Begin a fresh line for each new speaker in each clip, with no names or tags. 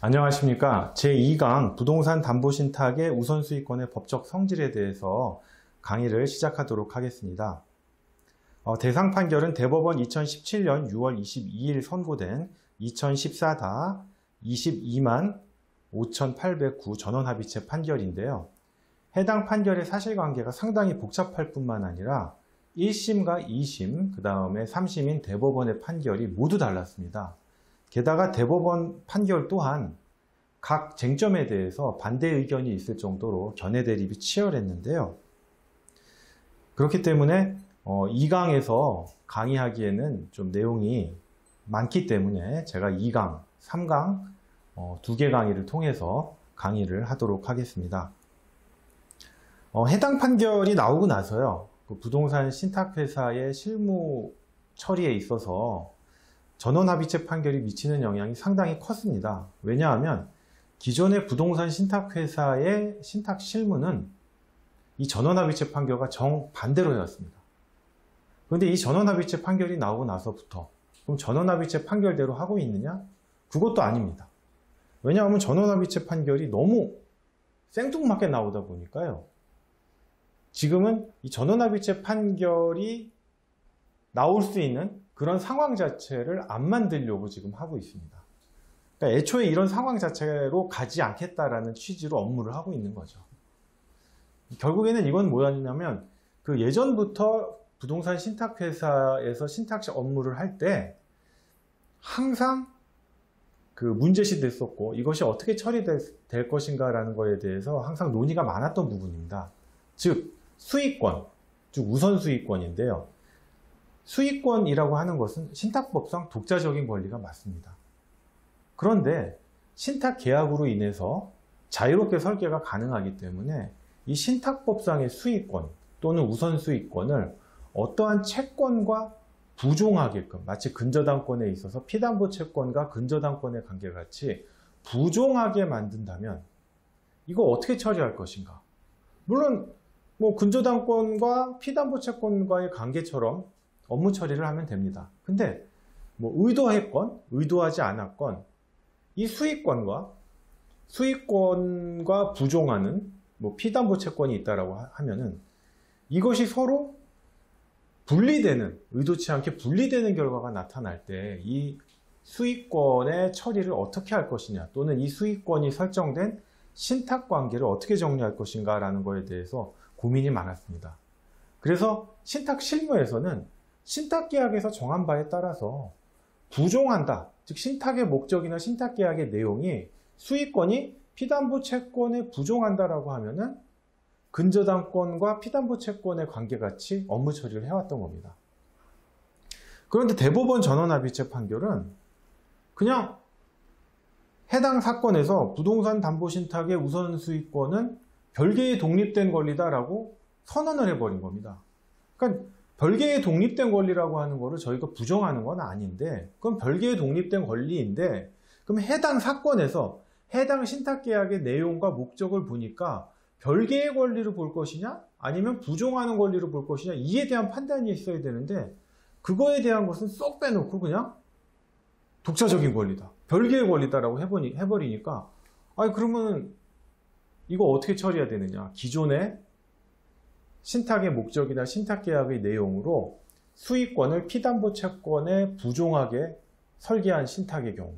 안녕하십니까. 제2강 부동산 담보신탁의 우선수익권의 법적 성질에 대해서 강의를 시작하도록 하겠습니다. 대상 판결은 대법원 2017년 6월 22일 선고된 2014다 22만 5,809 전원합의체 판결인데요. 해당 판결의 사실관계가 상당히 복잡할 뿐만 아니라 1심과 2심, 그 다음에 3심인 대법원의 판결이 모두 달랐습니다. 게다가 대법원 판결 또한 각 쟁점에 대해서 반대 의견이 있을 정도로 견해 대립이 치열했는데요. 그렇기 때문에 2강에서 강의하기에는 좀 내용이 많기 때문에 제가 2강, 3강 두 개 강의를 통해서 강의를 하도록 하겠습니다. 해당 판결이 나오고 나서요, 그 부동산 신탁회사의 실무 처리에 있어서 전원합의체 판결이 미치는 영향이 상당히 컸습니다. 왜냐하면 기존의 부동산 신탁회사의 신탁 실무는 이 전원합의체 판결과 정반대로였습니다. 그런데 이 전원합의체 판결이 나오고 나서부터 그럼 전원합의체 판결대로 하고 있느냐? 그것도 아닙니다. 왜냐하면 전원합의체 판결이 너무 생뚱맞게 나오다 보니까요. 지금은 이 전원합의체 판결이 나올 수 있는 그런 상황 자체를 안 만들려고 지금 하고 있습니다. 그러니까 애초에 이런 상황 자체로 가지 않겠다라는 취지로 업무를 하고 있는 거죠. 결국에는 이건 뭐였냐면 그 예전부터 부동산 신탁회사에서 신탁 업무를 할 때 항상 그 문제시 됐었고 이것이 어떻게 처리될 것인가라는 거에 대해서 항상 논의가 많았던 부분입니다. 즉 수익권, 즉 우선수익권인데요. 수익권이라고 하는 것은 신탁법상 독자적인 권리가 맞습니다. 그런데 신탁계약으로 인해서 자유롭게 설계가 가능하기 때문에 이 신탁법상의 수익권 또는 우선수익권을 어떠한 채권과 부종하게끔, 마치 근저당권에 있어서 피담보 채권과 근저당권의 관계같이 부종하게 만든다면 이거 어떻게 처리할 것인가? 물론 근저당권과 피담보 채권과의 관계처럼 업무 처리를 하면 됩니다. 근데 의도했건 의도하지 않았건 이 수익권과 부종하는 피담보 채권이 있다라고 하면은 이것이 서로 분리되는, 의도치 않게 분리되는 결과가 나타날 때 이 수익권의 처리를 어떻게 할 것이냐, 또는 이 수익권이 설정된 신탁 관계를 어떻게 정리할 것인가 라는 거에 대해서 고민이 많았습니다. 그래서 신탁 실무에서는 신탁계약에서 정한 바에 따라서 부종한다, 즉 신탁의 목적이나 신탁계약의 내용이 수익권이 피담보 채권에 부종한다라고 하면은 근저당권과 피담보 채권의 관계같이 업무 처리를 해왔던 겁니다. 그런데 대법원 전원합의체 판결은 그냥 해당 사건에서 부동산 담보신탁의 우선수익권은 별개의 독립된 권리다라고 선언을 해버린 겁니다. 그러니까 별개의 독립된 권리라고 하는 거를 저희가 부정하는 건 아닌데, 그럼 별개의 독립된 권리인데, 그럼 해당 사건에서 해당 신탁계약의 내용과 목적을 보니까 별개의 권리로 볼 것이냐, 아니면 부정하는 권리로 볼 것이냐, 이에 대한 판단이 있어야 되는데, 그거에 대한 것은 쏙 빼놓고 그냥 독자적인 권리다, 별개의 권리다라고 해버리니까, 그러면 이거 어떻게 처리해야 되느냐. 기존의 신탁의 목적이나 신탁계약의 내용으로 수익권을 피담보 채권에 부종하게 설계한 신탁의 경우,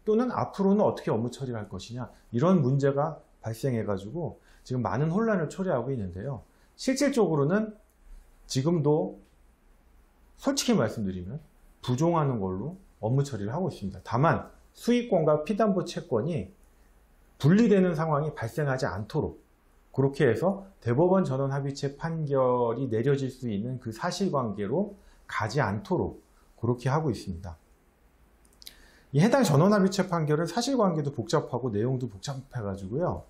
또는 앞으로는 어떻게 업무 처리를 할 것이냐, 이런 문제가 발생해가지고 지금 많은 혼란을 초래하고 있는데요. 실질적으로는 지금도 솔직히 말씀드리면 부종하는 걸로 업무 처리를 하고 있습니다. 다만 수익권과 피담보 채권이 분리되는 상황이 발생하지 않도록, 그렇게 해서 대법원 전원합의체 판결이 내려질 수 있는 그 사실관계로 가지 않도록 그렇게 하고 있습니다. 이 해당 전원합의체 판결은 사실관계도 복잡하고 내용도 복잡해가지고요.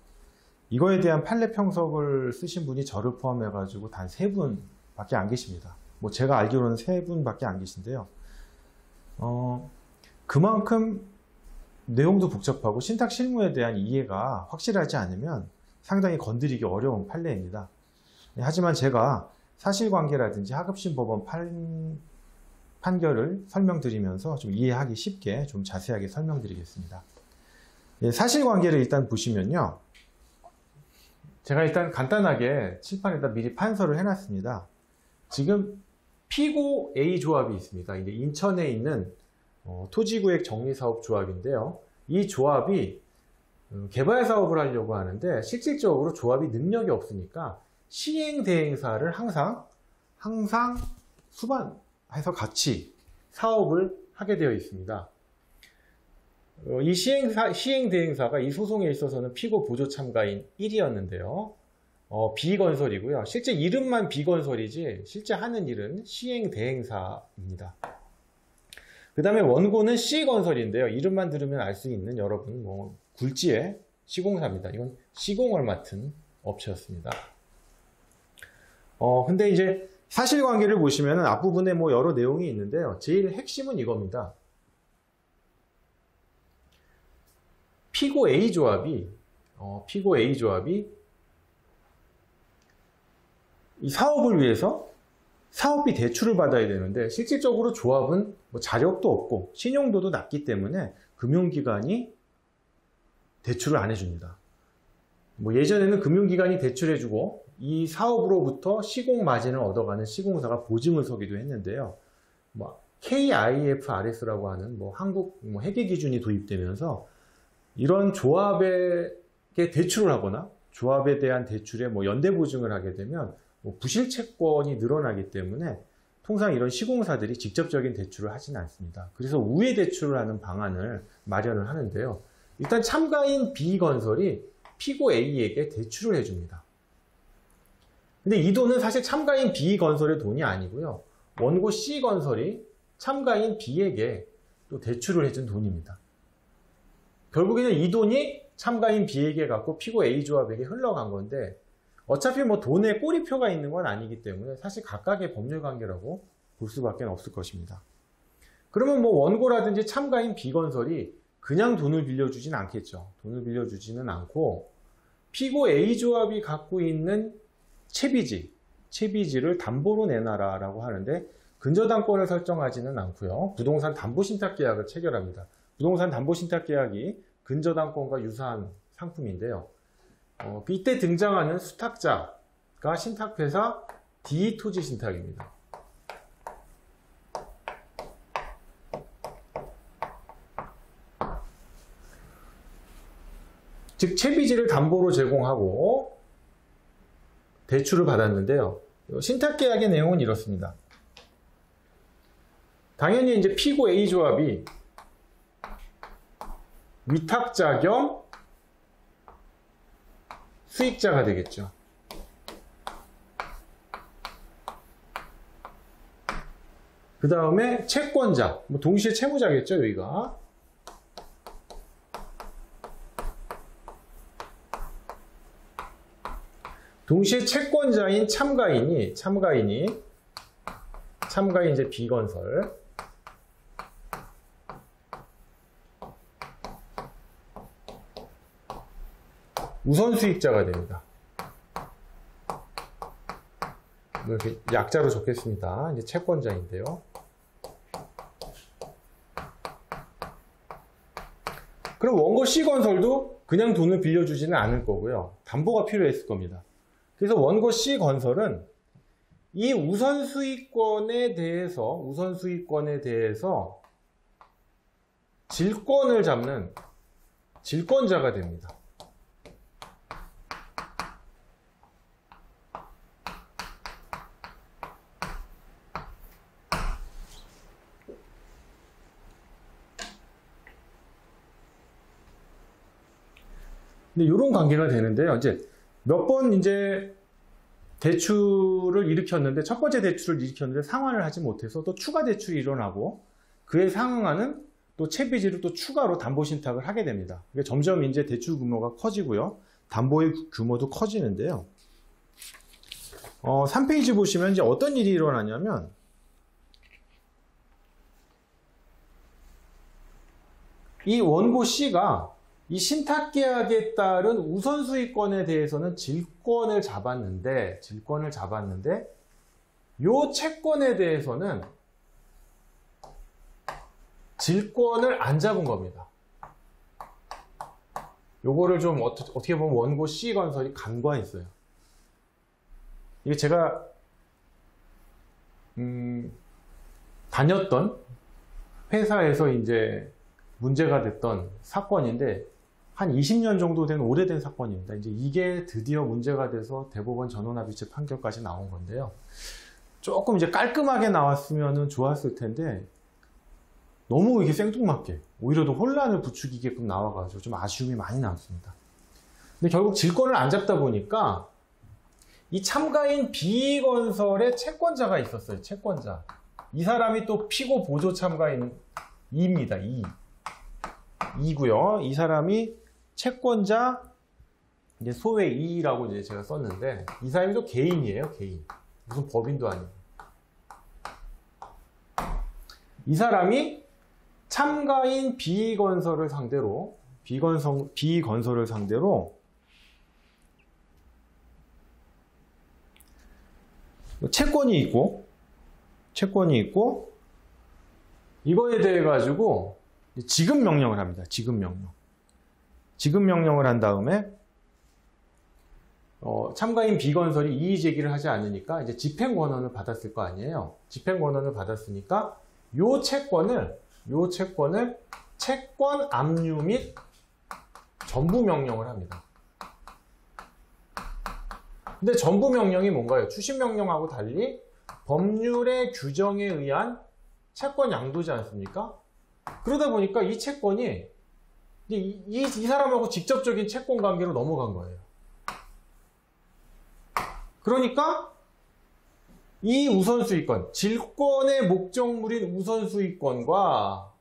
이거에 대한 판례 평석을 쓰신 분이 저를 포함해가지고 단 3분밖에 안 계십니다. 제가 알기로는 3분밖에 안 계신데요. 그만큼 내용도 복잡하고 신탁 실무에 대한 이해가 확실하지 않으면 상당히 건드리기 어려운 판례입니다. 하지만 제가 사실관계라든지 하급심 법원 판결을 설명드리면서 좀 이해하기 쉽게 좀 자세하게 설명드리겠습니다. 예, 사실관계를 일단 보시면요. 제가 일단 간단하게 칠판에다 미리 판서를 해놨습니다. 지금 피고 A 조합이 있습니다. 이제 인천에 있는 토지구획 정리사업조합인데요. 이 조합이 개발 사업을 하려고 하는데 실질적으로 조합이 능력이 없으니까 시행 대행사를 항상 수반해서 같이 사업을 하게 되어 있습니다. 이 시행 대행사가 이 소송에 있어서는 피고 보조 참가인 1이었는데요. B건설이고요. 실제 이름만 B건설이지 실제 하는 일은 시행 대행사입니다. 그 다음에 원고는 C건설인데요. 이름만 들으면 알 수 있는 여러분 굴지의 시공사입니다. 이건 시공을 맡은 업체였습니다. 근데 이제 사실관계를 보시면 앞부분에 여러 내용이 있는데요. 제일 핵심은 이겁니다. 피고 A 조합이 이 사업을 위해서 사업비 대출을 받아야 되는데 실질적으로 조합은 자력도 없고 신용도도 낮기 때문에 금융기관이 대출을 안 해줍니다. 예전에는 금융기관이 대출해주고 이 사업으로부터 시공 마진을 얻어가는 시공사가 보증을 서기도 했는데요. KIFRS라고 하는 한국 회계 기준이 도입되면서 이런 조합에게 대출을 하거나 조합에 대한 대출에 연대 보증을 하게 되면 부실 채권이 늘어나기 때문에 통상 이런 시공사들이 직접적인 대출을 하지는 않습니다. 그래서 우회 대출을 하는 방안을 마련을 하는데요. 일단 참가인 B건설이 피고 A에게 대출을 해줍니다. 근데 이 돈은 사실 참가인 B건설의 돈이 아니고요. 원고 C건설이 참가인 B에게 또 대출을 해준 돈입니다. 결국에는 이 돈이 참가인 B에게 갖고 피고 A 조합에게 흘러간 건데 어차피 돈에 꼬리표가 있는 건 아니기 때문에 사실 각각의 법률관계라고 볼 수밖에 없을 것입니다. 그러면 원고라든지 참가인 B건설이 그냥 돈을 빌려주진 않겠죠. 돈을 빌려주지는 않고 피고 A 조합이 갖고 있는 채비지를 담보로 내놔라 라고 하는데 근저당권을 설정하지는 않고요. 부동산 담보신탁계약을 체결합니다. 부동산 담보신탁계약이 근저당권과 유사한 상품인데요. 이때 등장하는 수탁자가 신탁회사 D토지신탁입니다. 즉 채비지를 담보로 제공하고 대출을 받았는데요. 신탁계약의 내용은 이렇습니다. 당연히 이제 피고 A 조합이 위탁자 겸 수익자가 되겠죠. 그 다음에 채권자, 동시에 채무자겠죠, 여기가. 동시에 채권자인 참가인 이제 B건설. 우선 수익자가 됩니다. 이렇게 약자로 적겠습니다. 이제 채권자인데요. 그럼 원고 C건설도 그냥 돈을 빌려주지는 않을 거고요. 담보가 필요했을 겁니다. 그래서 원고 C건설은 이 우선 수익권에 대해서 질권을 잡는 질권자가 됩니다. 근데 이런 관계가 되는데요. 이제 몇 번 이제 대출을 일으켰는데 첫 번째 대출을 일으켰는데 상환을 하지 못해서 또 추가 대출이 일어나고 그에 상응하는 또 채비지를 또 추가로 담보 신탁을 하게 됩니다. 그러니까 점점 이제 대출 규모가 커지고요. 담보의 규모도 커지는데요. 3페이지 보시면 이제 어떤 일이 일어나냐면 이 원고 C가 이 신탁계약에 따른 우선수익권에 대해서는 질권을 잡았는데 요 채권에 대해서는 질권을 안 잡은 겁니다. 요거를 좀 어떻게 보면 원고 C건설이 간과했어요. 이게 제가 다녔던 회사에서 이제 문제가 됐던 사건인데 한 20년 정도 된 오래된 사건입니다. 이제 이게 드디어 문제가 돼서 대법원 전원합의체 판결까지 나온 건데요. 조금 이제 깔끔하게 나왔으면 좋았을 텐데 너무 이렇게 생뚱맞게 오히려 더 혼란을 부추기게끔 나와가지고 좀 아쉬움이 많이 남습니다. 근데 결국 질권을 안 잡다 보니까 이 참가인 B건설의 채권자가 있었어요. 채권자. 이 사람이 또 피고 보조 참가인 E입니다. E고요. 이 사람이 채권자 이제 소외 E라고 이제 제가 썼는데 이 사람이 또 개인이에요. 개인. 무슨 법인도 아니고. 이 사람이 참가인 B건설을 상대로 B건설을 상대로 채권이 있고 이거에 대해 가지고 지급 명령을 합니다. 지급 명령을 한 다음에 참가인 B건설이 이의 제기를 하지 않으니까 이제 집행 권한을 받았을 거 아니에요. 집행 권한을 받았으니까 요 채권을 채권 압류 및 전부 명령을 합니다. 근데 전부 명령이 뭔가요? 추심 명령하고 달리 법률의 규정에 의한 채권 양도지 않습니까? 그러다 보니까 이 채권이 이 사람하고 직접적인 채권 관계로 넘어간 거예요. 그러니까 이 우선수익권, 질권의 목적물인 우선수익권과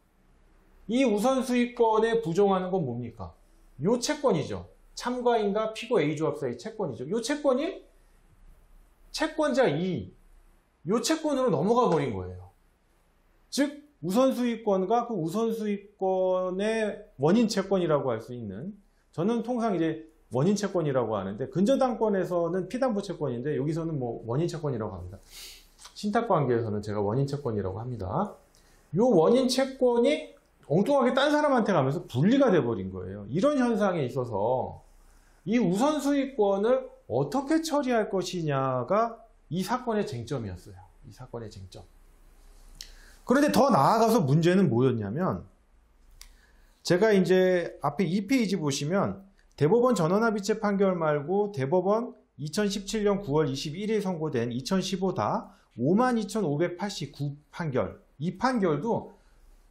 이 우선수익권에 부정하는 건 뭡니까? 요 채권이죠. 참가인과 피고 A조합 사이 채권이죠. 요 채권이 채권자 E, 요 채권으로 넘어가 버린 거예요. 즉 우선수익권과 그 우선수익권의 원인채권이라고 할 수 있는, 저는 통상 이제 원인채권이라고 하는데 근저당권에서는 피담보채권인데 여기서는 뭐 원인채권이라고 합니다. 신탁관계에서는 제가 원인채권이라고 합니다. 요 원인채권이 엉뚱하게 딴 사람한테 가면서 분리가 돼버린 거예요. 이런 현상에 있어서 이 우선수익권을 어떻게 처리할 것이냐가 이 사건의 쟁점이었어요. 이 사건의 쟁점. 그런데 더 나아가서 문제는 뭐였냐면, 제가 이제 앞에 2페이지 보시면 대법원 전원합의체 판결 말고 대법원 2017년 9월 21일 선고된 2015다 52,589 판결, 이 판결도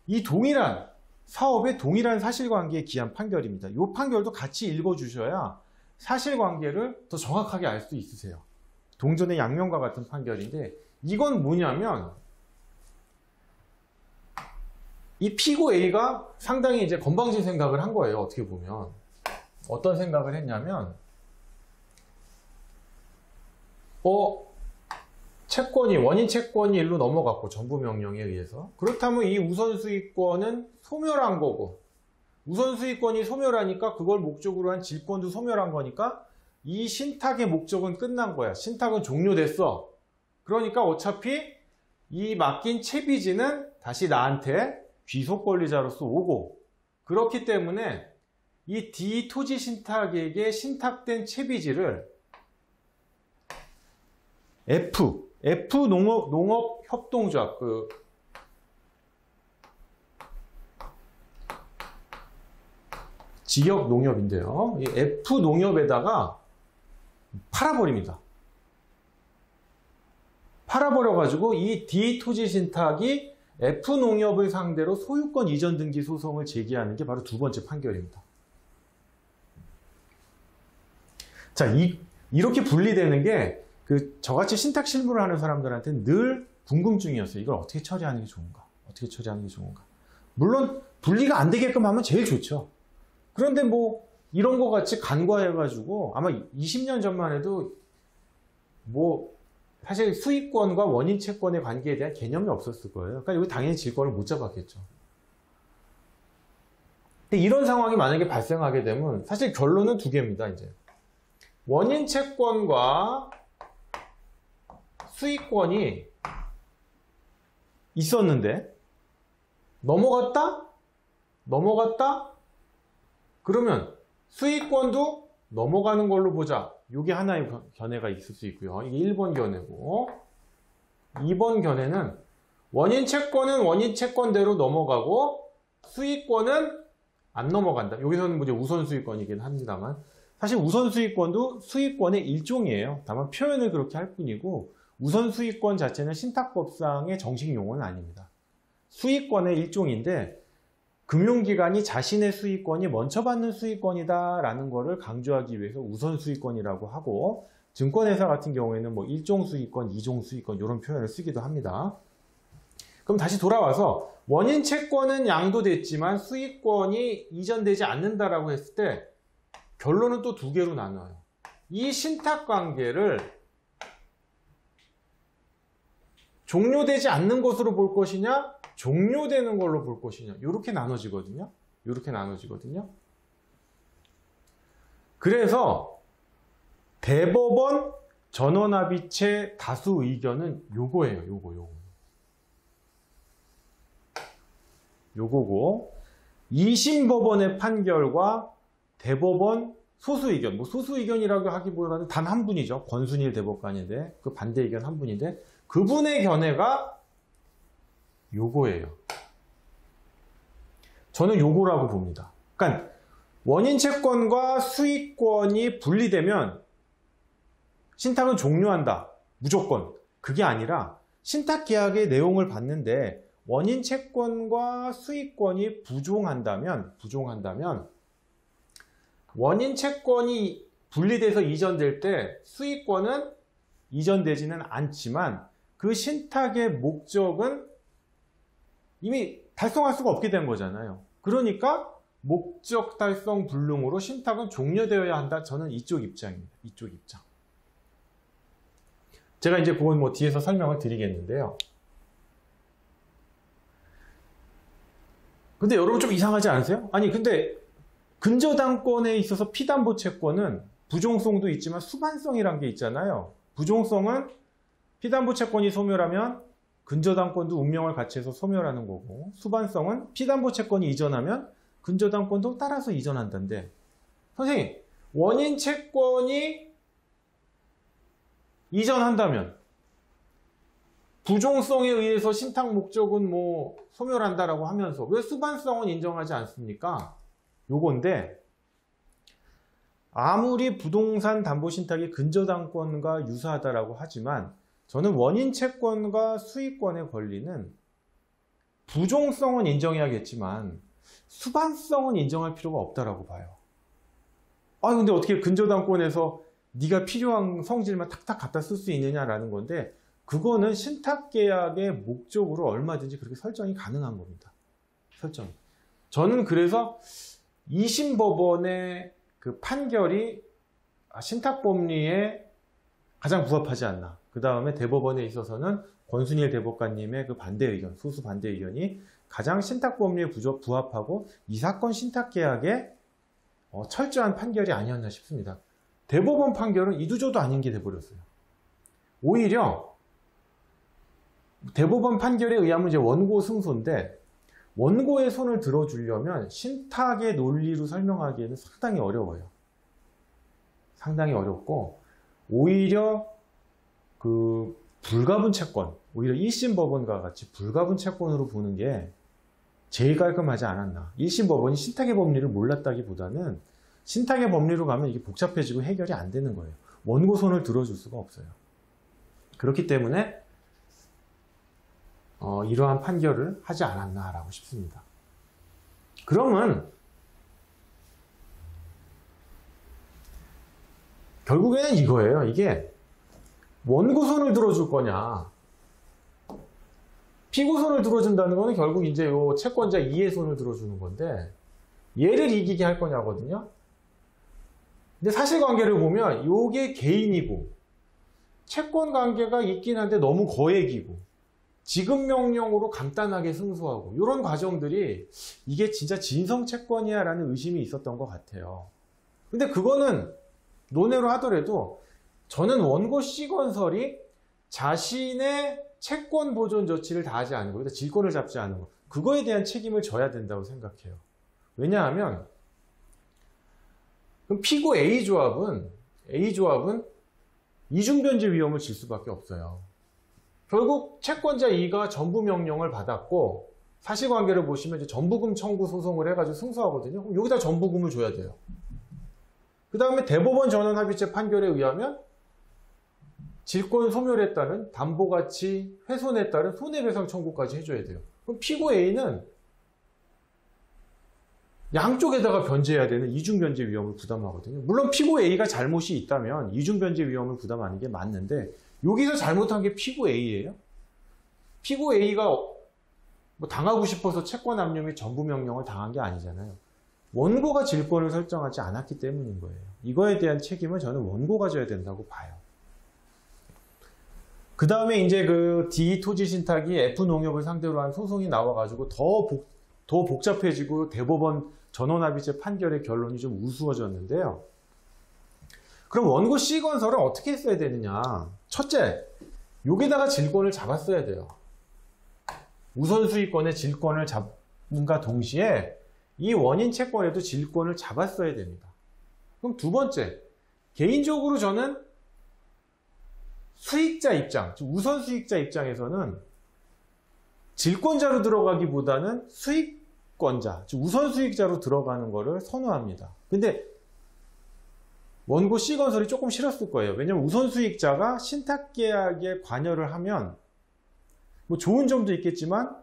이 동일한 사업의 동일한 사실관계에 기한 판결입니다. 이 판결도 같이 읽어주셔야 사실관계를 더 정확하게 알 수 있으세요. 동전의 양면과 같은 판결인데, 이건 뭐냐면 이 피고 A가 상당히 이제 건방진 생각을 한 거예요. 어떻게 보면 어떤 생각을 했냐면, 채권이, 원인 채권이 일로 넘어갔고 전부 명령에 의해서, 그렇다면 이 우선수익권은 소멸한 거고, 우선수익권이 소멸하니까 그걸 목적으로 한 질권도 소멸한 거니까 이 신탁의 목적은 끝난 거야. 신탁은 종료됐어. 그러니까 어차피 이 맡긴 채비지는 다시 나한테 귀속 권리자로서 오고, 그렇기 때문에 이 D 토지 신탁에게 신탁된 채비지를 F 농업 협동조합, 지역 농협인데요. 이 F 농협에다가 팔아버립니다. 팔아버려가지고 이 D 토지 신탁이 F 농협을 상대로 소유권 이전 등기 소송을 제기하는 게 바로 두 번째 판결입니다. 자, 이렇게 분리되는 게 저같이 신탁 실무를 하는 사람들한테는 늘 궁금증이었어요. 이걸 어떻게 처리하는 게 좋은가? 어떻게 처리하는 게 좋은가? 물론 분리가 안 되게끔 하면 제일 좋죠. 그런데 뭐 이런 거 같이 간과해가지고 아마 20년 전만 해도 뭐 사실 수익권과 원인 채권의 관계에 대한 개념이 없었을 거예요. 그러니까 여기 당연히 질권을 못 잡았겠죠. 근데 이런 상황이 만약에 발생하게 되면 사실 결론은 두 개입니다. 이제 원인 채권과 수익권이 있었는데 넘어갔다? 그러면 수익권도 넘어가는 걸로 보자. 이게 하나의 견해가 있을 수 있고요. 이게 1번 견해고, 2번 견해는 원인 채권은 원인 채권대로 넘어가고 수익권은 안 넘어간다. 여기서는 이제 우선 수익권이긴 합니다만, 사실 우선 수익권도 수익권의 일종이에요. 다만 표현을 그렇게 할 뿐이고, 우선 수익권 자체는 신탁법상의 정식 용어는 아닙니다. 수익권의 일종인데, 금융기관이 자신의 수익권이 먼저 받는 수익권이다라는 것을 강조하기 위해서 우선 수익권이라고 하고, 증권회사 같은 경우에는 뭐 1종 수익권, 2종 수익권 이런 표현을 쓰기도 합니다. 그럼 다시 돌아와서 원인 채권은 양도됐지만 수익권이 이전되지 않는다라고 했을 때 결론은 또 두 개로 나눠요. 이 신탁관계를 종료되지 않는 것으로 볼 것이냐, 종료되는 걸로 볼 것이냐, 이렇게 나눠지거든요. 이렇게 나눠지거든요. 그래서 대법원 전원합의체 다수 의견은 요거예요. 요거고, 2심 법원의 판결과 대법원 소수 의견, 뭐 소수 의견이라고 하기보다는 단 한 분이죠. 권순일 대법관인데 그 반대 의견 한 분인데 그분의 견해가 요거예요. 저는 요거라고 봅니다. 그러니까 원인 채권과 수익권이 분리되면 신탁은 종료한다. 무조건. 그게 아니라 신탁 계약의 내용을 봤는데 원인 채권과 수익권이 부종한다면 원인 채권이 분리돼서 이전될 때 수익권은 이전되지는 않지만 그 신탁의 목적은 이미 달성할 수가 없게 된 거잖아요. 그러니까 목적 달성 불능으로 신탁은 종료되어야 한다. 저는 이쪽 입장입니다. 이쪽 입장. 제가 이제 그건 뭐 뒤에서 설명을 드리겠는데요. 근데 여러분 좀 이상하지 않으세요? 아니 근데 근저당권에 있어서 피담보 채권은 부종성도 있지만 수반성이란 게 있잖아요. 부종성은 피담보 채권이 소멸하면 근저당권도 운명을 같이 해서 소멸하는 거고, 수반성은 피담보 채권이 이전하면 근저당권도 따라서 이전한다는데, 선생님, 원인 채권이 이전한다면 부종성에 의해서 신탁 목적은 뭐 소멸한다라고 하면서 왜 수반성은 인정하지 않습니까? 요건데, 아무리 부동산 담보 신탁이 근저당권과 유사하다라고 하지만 저는 원인 채권과 수익권의 권리는 부종성은 인정해야겠지만 수반성은 인정할 필요가 없다라고 봐요. 근데 어떻게 근저당권에서 네가 필요한 성질만 탁탁 갖다 쓸 수 있느냐라는 건데, 그거는 신탁계약의 목적으로 얼마든지 그렇게 설정이 가능한 겁니다. 설정이. 저는 그래서 2심 법원의 그 판결이 신탁법리에 가장 부합하지 않나. 그 다음에 대법원에 있어서는 권순일 대법관님의 그 반대 의견, 소수 반대 의견이 가장 신탁법리에 부합하고 이 사건 신탁계약에 철저한 판결이 아니었나 싶습니다. 대법원 판결은 이두저도 아닌 게 돼버렸어요. 오히려 대법원 판결에 의하면 이제 원고 승소인데, 원고의 손을 들어주려면 신탁의 논리로 설명하기에는 상당히 어려워요. 상당히 어렵고, 오히려 그 불가분 채권, 오히려 1심 법원과 같이 불가분 채권으로 보는 게 제일 깔끔하지 않았나. 1심 법원이 신탁의 법리를 몰랐다기보다는 신탁의 법리로 가면 이게 복잡해지고 해결이 안 되는 거예요. 원고 손을 들어줄 수가 없어요. 그렇기 때문에 이러한 판결을 하지 않았나라고 싶습니다. 그러면 결국에는 이거예요. 이게 원고 손을 들어줄 거냐, 피고 손을 들어준다는 거는 결국 이제 요 채권자 이의 손을 들어주는 건데, 얘를 이기게 할 거냐거든요. 근데 사실관계를 보면 요게 개인이고 채권 관계가 있긴 한데 너무 거액이고 지급 명령으로 간단하게 승소하고, 이런 과정들이 이게 진짜 진성채권이야 라는 의심이 있었던 것 같아요. 근데 그거는 논외로 하더라도 저는 원고 C건설이 자신의 채권 보존 조치를 다하지 않은 거, 질권을 잡지 않은 거, 그거에 대한 책임을 져야 된다고 생각해요. 왜냐하면 그럼 피고 A조합은 이중변제 위험을 질 수밖에 없어요. 결국 채권자 E가 전부 명령을 받았고 사실관계를 보시면 이제 전부금 청구 소송을 해가지고 승소하거든요. 그럼 여기다 전부금을 줘야 돼요. 그 다음에 대법원 전원합의체 판결에 의하면 질권 소멸에 따른 담보가치 훼손에 따른 손해배상 청구까지 해줘야 돼요. 그럼 피고 A는 양쪽에다가 변제해야 되는 이중변제 위험을 부담하거든요. 물론 피고 A가 잘못이 있다면 이중변제 위험을 부담하는 게 맞는데 여기서 잘못한 게 피고 A예요. 피고 A가 뭐 당하고 싶어서 채권 압류 및 전부 명령을 당한 게 아니잖아요. 원고가 질권을 설정하지 않았기 때문인 거예요. 이거에 대한 책임은 저는 원고가 져야 된다고 봐요. 그 다음에 이제 그 D 토지신탁이 F 농협을 상대로 한 소송이 나와가지고 더 복잡해지고 대법원 전원합의체 판결의 결론이 좀 우스워졌는데요. 그럼 원고 C건설은 어떻게 했어야 되느냐? 첫째, 여기다가 질권을 잡았어야 돼요. 우선수익권의 질권을 잡는과 동시에 이 원인 채권에도 질권을 잡았어야 됩니다. 그럼 두 번째, 개인적으로 저는 수익자 입장, 즉 우선수익자 입장에서는 질권자로 들어가기보다는 수익권자, 즉 우선수익자로 들어가는 거를 선호합니다. 근데 원고 C건설이 조금 싫었을 거예요. 왜냐면 우선수익자가 신탁계약에 관여를 하면 뭐 좋은 점도 있겠지만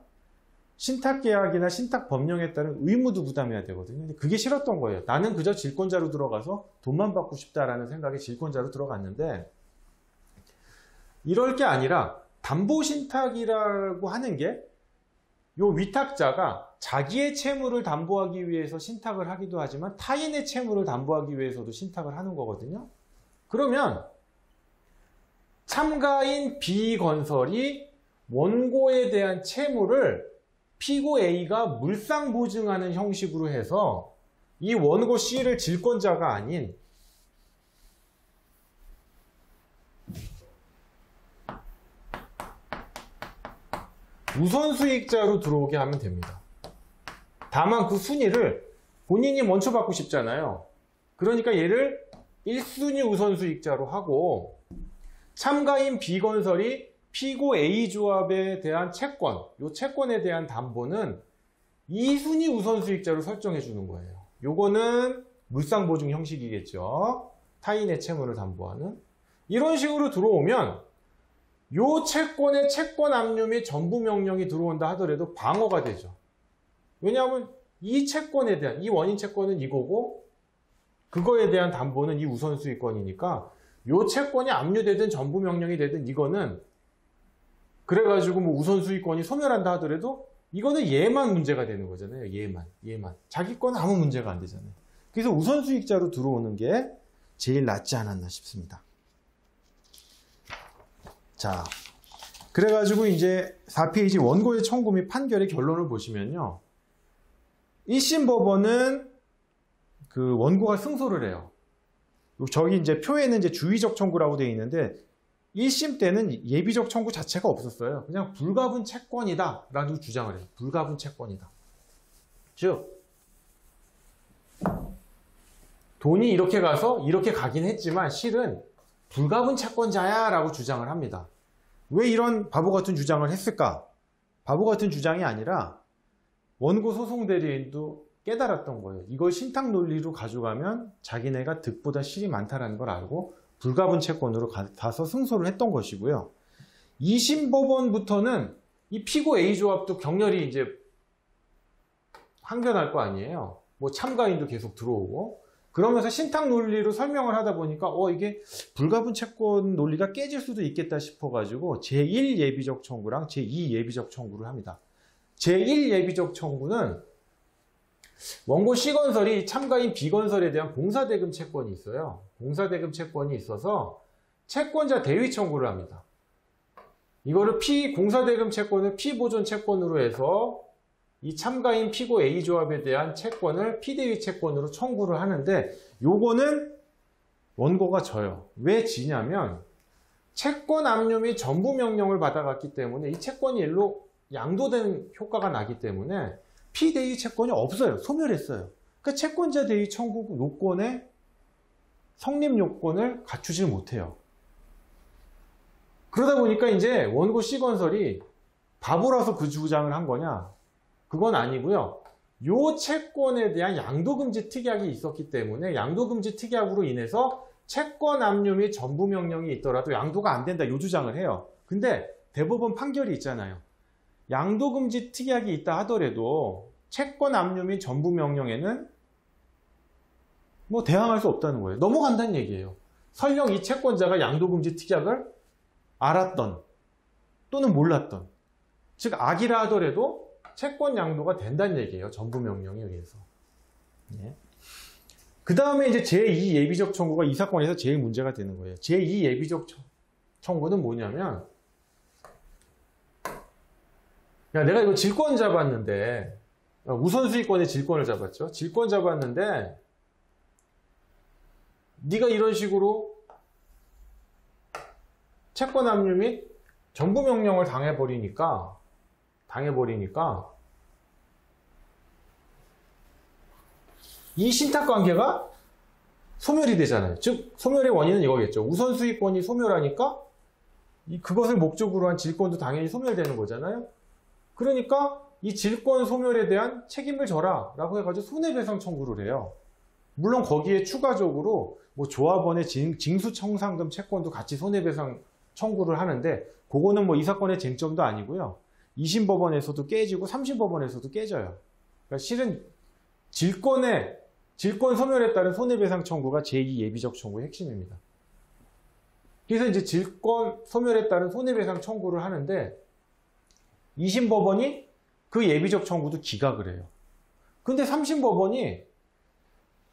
신탁계약이나 신탁법령에 따른 의무도 부담해야 되거든요. 근데 그게 싫었던 거예요. 나는 그저 질권자로 들어가서 돈만 받고 싶다라는 생각에 질권자로 들어갔는데 이럴 게 아니라 담보신탁이라고 하는 게 요 위탁자가 자기의 채무를 담보하기 위해서 신탁을 하기도 하지만 타인의 채무를 담보하기 위해서도 신탁을 하는 거거든요. 그러면 참가인 B건설이 원고에 대한 채무를 피고 A가 물상보증하는 형식으로 해서 이 원고 C를 질권자가 아닌 우선수익자로 들어오게 하면 됩니다. 다만 그 순위를 본인이 먼저 받고 싶잖아요. 그러니까 얘를 1순위 우선수익자로 하고 참가인 B건설이 피고 A조합에 대한 채권, 이 채권에 대한 담보는 2순위 우선수익자로 설정해 주는 거예요. 요거는 물상보증 형식이겠죠. 타인의 채무를 담보하는. 이런 식으로 들어오면 요 채권의 채권 압류 및 전부 명령이 들어온다 하더라도 방어가 되죠. 왜냐하면 이 채권에 대한, 이 원인 채권은 이거고 그거에 대한 담보는 이 우선수익권이니까 요 채권이 압류되든 전부 명령이 되든 이거는 그래가지고 뭐 우선수익권이 소멸한다 하더라도 이거는 얘만 문제가 되는 거잖아요. 얘만. 자기 건 아무 문제가 안 되잖아요. 그래서 우선수익자로 들어오는 게 제일 낫지 않았나 싶습니다. 자, 그래가지고 이제 4페이지 원고의 청구 및 판결의 결론을 보시면요. 1심 법원은 그 원고가 승소를 해요. 저기 이제 표에는 이제 주의적 청구라고 되어 있는데 1심 때는 예비적 청구 자체가 없었어요. 그냥 불가분 채권이다 라고 주장을 해요. 불가분 채권이다. 즉 돈이 이렇게 가서 이렇게 가긴 했지만 실은 불가분 채권자야 라고 주장을 합니다. 왜 이런 바보 같은 주장을 했을까? 바보 같은 주장이 아니라 원고 소송 대리인도 깨달았던 거예요. 이걸 신탁 논리로 가져가면 자기네가 득보다 실이 많다는 걸 알고 불가분 채권으로 가서 승소를 했던 것이고요. 2심 법원부터는 이 피고 A조합도 격렬히 이제 항변할 거 아니에요. 뭐 참가인도 계속 들어오고 그러면서 신탁 논리로 설명을 하다 보니까 이게 불가분 채권 논리가 깨질 수도 있겠다 싶어가지고 제1 예비적 청구랑 제2 예비적 청구를 합니다. 제1 예비적 청구는 원고 C건설이 참가인 B건설에 대한 공사대금 채권이 있어요. 공사대금 채권이 있어서 채권자 대위 청구를 합니다. 이거를 공사대금 채권을 피보존 채권으로 해서 이 참가인 피고 A조합에 대한 채권을 피대위 채권으로 청구를 하는데 요거는 원고가 져요. 왜 지냐면 채권 압류 및 전부 명령을 받아갔기 때문에 이 채권이 일로 양도된 효과가 나기 때문에 피대위 채권이 없어요. 소멸했어요. 그러니까 채권자 대위 청구 요건에 성립 요건을 갖추질 못해요. 그러다 보니까 이제 원고 C건설이 바보라서 그 주장을 한 거냐? 그건 아니고요. 요 채권에 대한 양도금지 특약이 있었기 때문에 양도금지 특약으로 인해서 채권 압류 및 전부 명령이 있더라도 양도가 안 된다, 요 주장을 해요. 근데 대법원 판결이 있잖아요. 양도금지 특약이 있다 하더라도 채권 압류 및 전부 명령에는 뭐 대항할 수 없다는 거예요. 넘어간다는 얘기예요. 설령 이 채권자가 양도금지 특약을 알았던 또는 몰랐던, 즉 악이라 하더라도 채권 양도가 된다는 얘기예요. 전부 명령에 의해서. 네. 그 다음에 이제 제2 예비적 청구가 이 사건에서 제일 문제가 되는 거예요. 제2 예비적 청구는 뭐냐면, 야, 내가 이거 질권 잡았는데, 우선수익권의 질권을 잡았죠. 질권 잡았는데 네가 이런 식으로 채권 압류 및 전부 명령을 당해버리니까 이 신탁관계가 소멸이 되잖아요. 즉 소멸의 원인은 이거겠죠. 우선수익권이 소멸하니까 그것을 목적으로 한 질권도 당연히 소멸되는 거잖아요. 그러니까 이 질권 소멸에 대한 책임을 져라 라고 해가지고 손해배상 청구를 해요. 물론 거기에 추가적으로 뭐 조합원의 징수청산금 채권도 같이 손해배상 청구를 하는데, 그거는 뭐 이 사건의 쟁점도 아니고요. 2심 법원에서도 깨지고 3심 법원에서도 깨져요. 그러니까 실은 질권 소멸에 따른 손해배상 청구가 제2 예비적 청구의 핵심입니다. 그래서 이제 질권 소멸에 따른 손해배상 청구를 하는데 2심 법원이 그 예비적 청구도 기각을 해요. 근데 3심 법원이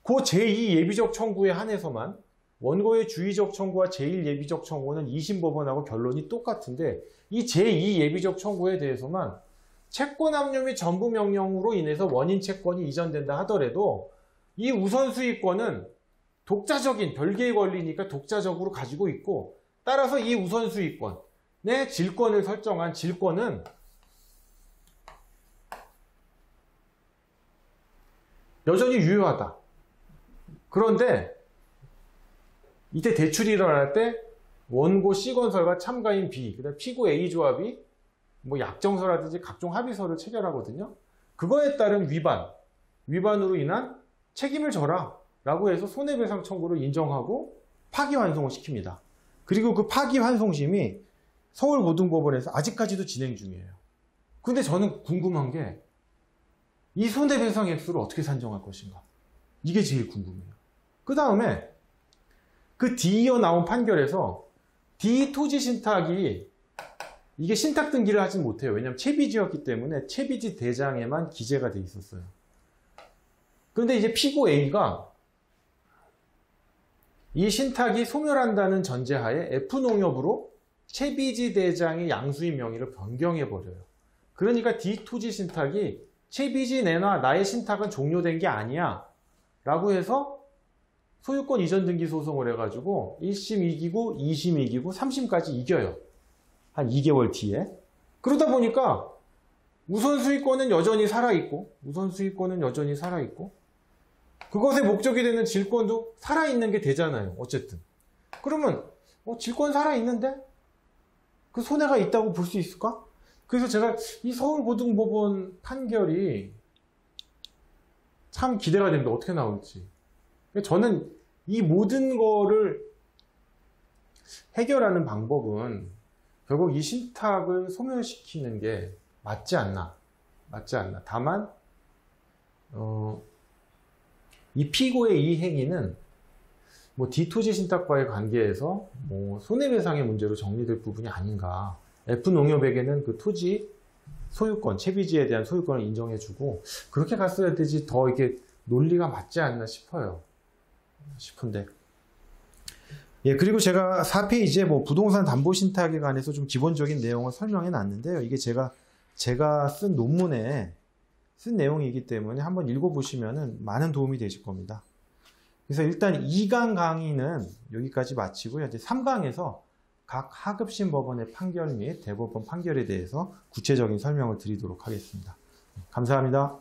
그 제2 예비적 청구에 한해서만, 원고의 주의적 청구와 제1 예비적 청구는 2심 법원하고 결론이 똑같은데 이 제2 예비적 청구에 대해서만 채권 압류 및 전부 명령으로 인해서 원인 채권이 이전된다 하더라도 이 우선수익권은 독자적인 별개의 권리니까 독자적으로 가지고 있고, 따라서 이 우선수익권의 질권을 설정한 질권은 여전히 유효하다. 그런데 이때 대출이 일어날 때 원고 C건설과 참가인 B, 그다음 피고 A조합이 뭐 약정서라든지 각종 합의서를 체결하거든요. 그거에 따른 위반으로 인한 책임을 져라 라고 해서 손해배상 청구를 인정하고 파기환송을 시킵니다. 그리고 그 파기환송심이 서울고등법원에서 아직까지도 진행 중이에요. 근데 저는 궁금한 게 이 손해배상 액수를 어떻게 산정할 것인가? 이게 제일 궁금해요. 그 다음에 그 뒤이어 나온 판결에서 D 토지 신탁이 이게 신탁 등기를 하지 못해요. 왜냐하면 채비지였기 때문에 채비지 대장에만 기재가 돼 있었어요. 그런데 이제 피고 A가 이 신탁이 소멸한다는 전제하에 F농협으로 채비지 대장의 양수인 명의를 변경해 버려요. 그러니까 D 토지 신탁이 채비지 내놔, 나의 신탁은 종료된 게 아니야 라고 해서 소유권 이전 등기 소송을 해가지고 1심 이기고 2심 이기고 3심까지 이겨요. 한 2개월 뒤에. 그러다 보니까 우선수익권은 여전히 살아있고 그것의 목적이 되는 질권도 살아있는 게 되잖아요. 어쨌든. 그러면 질권 살아있는데 그 손해가 있다고 볼 수 있을까? 그래서 제가 이 서울고등법원 판결이 참 기대가 됩니다. 어떻게 나올지. 저는 이 모든 거를 해결하는 방법은 결국 이 신탁을 소멸시키는 게 맞지 않나. 다만 이 피고의 이 행위는 뭐 D토지 신탁과의 관계에서 뭐 손해배상의 문제로 정리될 부분이 아닌가. F농협에게는 그 토지 소유권, 채비지에 대한 소유권을 인정해주고 그렇게 갔어야 되지 더 이게 논리가 맞지 않나 싶은데. 예, 그리고 제가 4페이지에 뭐 부동산 담보 신탁에 관해서 좀 기본적인 내용을 설명해 놨는데요. 이게 제가 쓴 논문에 쓴 내용이기 때문에 한번 읽어보시면은 많은 도움이 되실 겁니다. 그래서 일단 2강 강의는 여기까지 마치고요. 이제 3강에서 각 하급심 법원의 판결 및 대법원 판결에 대해서 구체적인 설명을 드리도록 하겠습니다. 감사합니다.